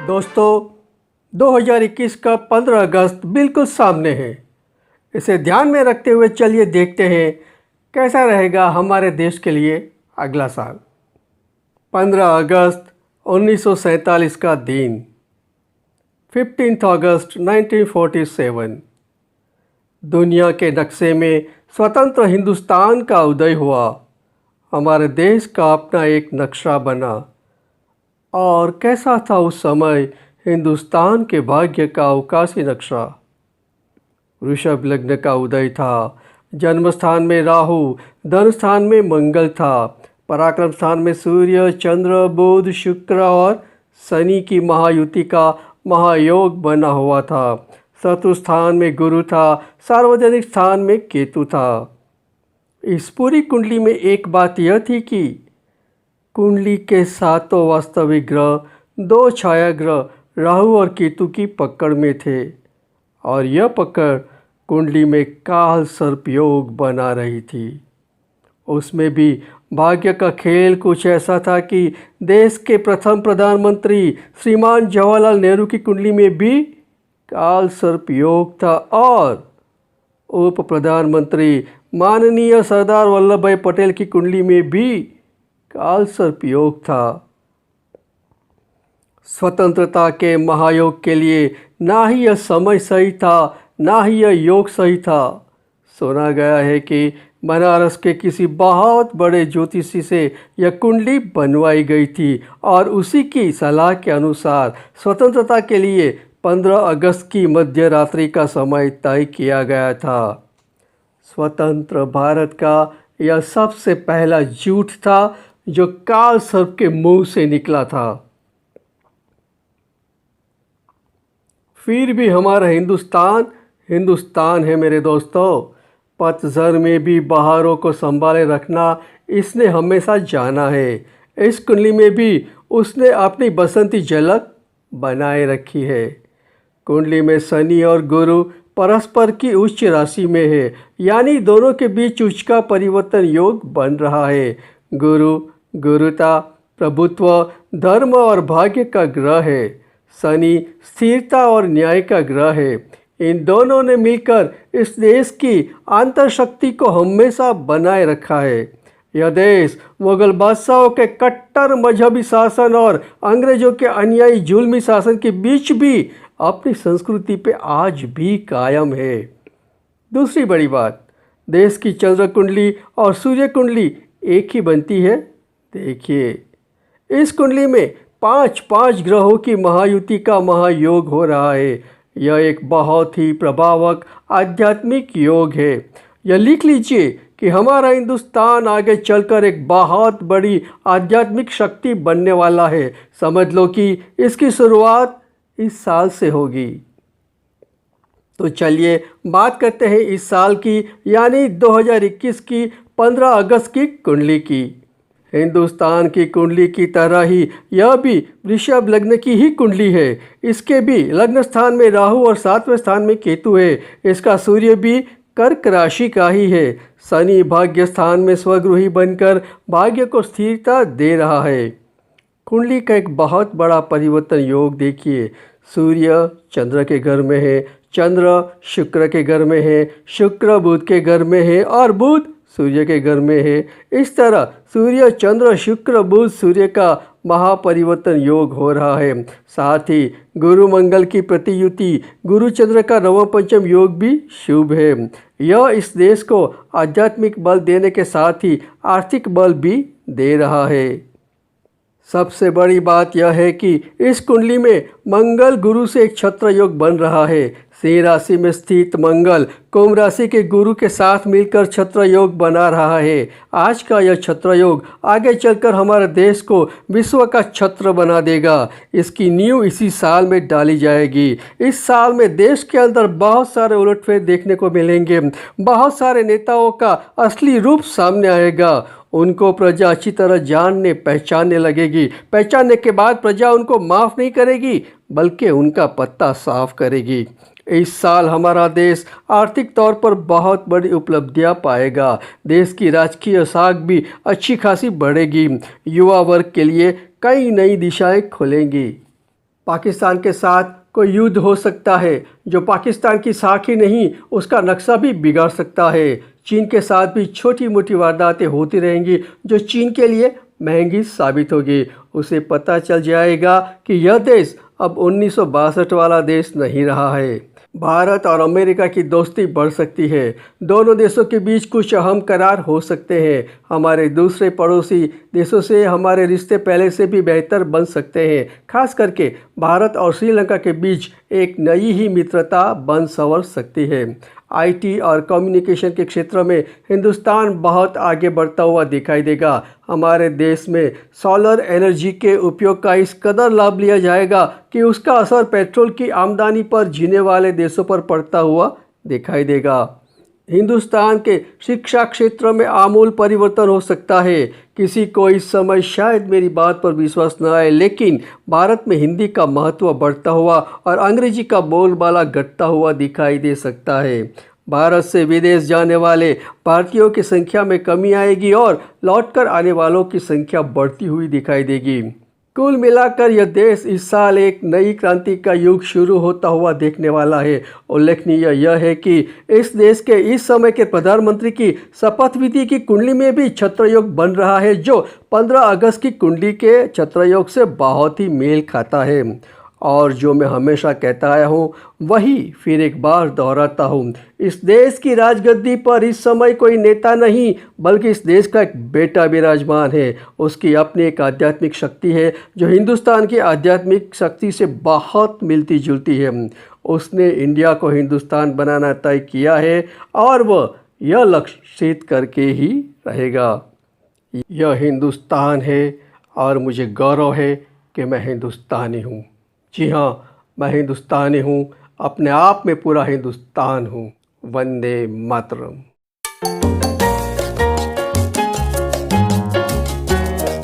दोस्तों 2021 का 15 अगस्त बिल्कुल सामने है। इसे ध्यान में रखते हुए चलिए देखते हैं कैसा रहेगा हमारे देश के लिए अगला साल। 15 अगस्त 1947 का दिन, 15 अगस्त 1947 दुनिया के नक्शे में स्वतंत्र हिंदुस्तान का उदय हुआ। हमारे देश का अपना एक नक्शा बना। और कैसा था उस समय हिंदुस्तान के भाग्य का अवकाशी नक्शा। वृषभ लग्न का उदय था। जन्म स्थान में राहु, धन स्थान में मंगल था। पराक्रम स्थान में सूर्य, चंद्र, बुध, शुक्र और शनि की महायुति का महायोग बना हुआ था। शत्रु स्थान में गुरु था। सार्वजनिक स्थान में केतु था। इस पूरी कुंडली में एक बात यह थी कि कुंडली के 7 वास्तविक ग्रह, 2 छाया ग्रह राहु और केतु की पकड़ में थे और यह पकड़ कुंडली में काल सर्प योग बना रही थी। उसमें भी भाग्य का खेल कुछ ऐसा था कि देश के प्रथम प्रधानमंत्री श्रीमान जवाहरलाल नेहरू की कुंडली में भी काल सर्प योग था और उप प्रधानमंत्री माननीय सरदार वल्लभ भाई पटेल की कुंडली में भी काल सर्प योग था। स्वतंत्रता के महायोग के लिए ना ही यह समय सही था, ना ही यह योग सही था। सुना गया है कि बनारस के किसी बहुत बड़े ज्योतिषी से यह कुंडली बनवाई गई थी और उसी की सलाह के अनुसार स्वतंत्रता के लिए 15 अगस्त की मध्य रात्रि का समय तय किया गया था। स्वतंत्र भारत का यह सबसे पहला झूठ था जो काल सर्प के मुंह से निकला था। फिर भी हमारा हिंदुस्तान है मेरे दोस्तों। पतझड़ में भी बहारों को संभाले रखना इसने हमेशा जाना है। इस कुंडली में भी उसने अपनी बसंती झलक बनाए रखी है। कुंडली में शनि और गुरु परस्पर की उच्च राशि में है, यानी दोनों के बीच उच्च का परिवर्तन योग बन रहा है। गुरु गुरुता, प्रभुत्व, धर्म और भाग्य का ग्रह है। शनि स्थिरता और न्याय का ग्रह है। इन दोनों ने मिलकर इस देश की अंतर्शक्ति को हमेशा बनाए रखा है। यह देश मुगल बादशाहों के कट्टर मजहबी शासन और अंग्रेजों के अनुयायी जुल्मी शासन के बीच भी अपनी संस्कृति पे आज भी कायम है। दूसरी बड़ी बात, देश की चंद्र कुंडली और सूर्य कुंडली एक ही बनती है। देखिए, इस कुंडली में 5 ग्रहों की महायुति का महायोग हो रहा है। यह एक बहुत ही प्रभावक आध्यात्मिक योग है। यह लिख लीजिए कि हमारा हिंदुस्तान आगे चलकर एक बहुत बड़ी आध्यात्मिक शक्ति बनने वाला है। समझ लो कि इसकी शुरुआत इस साल से होगी। तो चलिए बात करते हैं इस साल की, यानी 2021 की 15 अगस्त की कुंडली की। हिंदुस्तान की कुंडली की तरह ही यह भी वृषभ लग्न की ही कुंडली है। इसके भी लग्न स्थान में राहु और 7वें स्थान में केतु है। इसका सूर्य भी कर्क राशि का ही है। शनि भाग्य स्थान में स्वगृही बनकर भाग्य को स्थिरता दे रहा है। कुंडली का एक बहुत बड़ा परिवर्तन योग देखिए। सूर्य चंद्र के घर में है, चंद्र शुक्र के घर में है, शुक्र बुध के घर में है और बुध सूर्य के घर में है। इस तरह सूर्य चंद्र शुक्र बुध सूर्य का महापरिवर्तन योग हो रहा है। साथ ही गुरु मंगल की प्रतियुति गुरु चंद्र का नवम पंचम योग भी शुभ है। यह इस देश को आध्यात्मिक बल देने के साथ ही आर्थिक बल भी दे रहा है। सबसे बड़ी बात यह है कि इस कुंडली में मंगल गुरु से एक छत्र योग बन रहा है। सिंह राशि में स्थित मंगल कुंभ राशि के गुरु के साथ मिलकर छत्र योग बना रहा है। आज का यह छत्र योग आगे चलकर हमारे देश को विश्व का छत्र बना देगा। इसकी नींव इसी साल में डाली जाएगी। इस साल में देश के अंदर बहुत सारे उलटफेर देखने को मिलेंगे। बहुत सारे नेताओं का असली रूप सामने आएगा। उनको प्रजा अच्छी तरह जानने पहचानने लगेगी। पहचानने के बाद प्रजा उनको माफ़ नहीं करेगी बल्कि उनका पत्ता साफ करेगी। इस साल हमारा देश आर्थिक तौर पर बहुत बड़ी उपलब्धियां पाएगा। देश की राजकीय साख भी अच्छी खासी बढ़ेगी। युवा वर्ग के लिए कई नई दिशाएं खुलेंगी। पाकिस्तान के साथ कोई युद्ध हो सकता है जो पाकिस्तान की साख ही नहीं उसका नक्शा भी बिगाड़ सकता है। चीन के साथ भी छोटी मोटी वारदातें होती रहेंगी जो चीन के लिए महंगी साबित होगी। उसे पता चल जाएगा कि यह देश अब 1962 वाला देश नहीं रहा है। भारत और अमेरिका की दोस्ती बढ़ सकती है। दोनों देशों के बीच कुछ अहम करार हो सकते हैं। हमारे दूसरे पड़ोसी देशों से हमारे रिश्ते पहले से भी बेहतर बन सकते हैं। खास करके भारत और श्रीलंका के बीच एक नई ही मित्रता बन संवर सकती है। आईटी और कम्युनिकेशन के क्षेत्र में हिंदुस्तान बहुत आगे बढ़ता हुआ दिखाई देगा। हमारे देश में सोलर एनर्जी के उपयोग का इस कदर लाभ लिया जाएगा कि उसका असर पेट्रोल की आमदनी पर जीने वाले देशों पर पड़ता हुआ दिखाई देगा। हिंदुस्तान के शिक्षा क्षेत्र में आमूल परिवर्तन हो सकता है। किसी को इस समय शायद मेरी बात पर विश्वास न आए, लेकिन भारत में हिंदी का महत्व बढ़ता हुआ और अंग्रेजी का बोलबाला घटता हुआ दिखाई दे सकता है। भारत से विदेश जाने वाले भारतीयों की संख्या में कमी आएगी और लौटकर आने वालों की संख्या बढ़ती हुई दिखाई देगी। कुल मिलाकर यह देश इस साल एक नई क्रांति का युग शुरू होता हुआ देखने वाला है। उल्लेखनीय यह है कि इस देश के इस समय के प्रधानमंत्री की शपथ विधि की कुंडली में भी छत्रयोग बन रहा है जो 15 अगस्त की कुंडली के छत्रयोग से बहुत ही मेल खाता है। और जो मैं हमेशा कहता आया हूँ वही फिर एक बार दोहराता हूँ, इस देश की राजगद्दी पर इस समय कोई नेता नहीं बल्कि इस देश का एक बेटा विराजमान है। उसकी अपनी एक आध्यात्मिक शक्ति है जो हिंदुस्तान की आध्यात्मिक शक्ति से बहुत मिलती जुलती है। उसने इंडिया को हिंदुस्तान बनाना तय किया है और वह यह लक्षित करके ही रहेगा। यह हिंदुस्तान है और मुझे गौरव है कि मैं हिंदुस्तानी हूँ। जी हाँ, मैं हिंदुस्तानी हूँ, अपने आप में पूरा हिंदुस्तान हूँ। वंदे मातरम।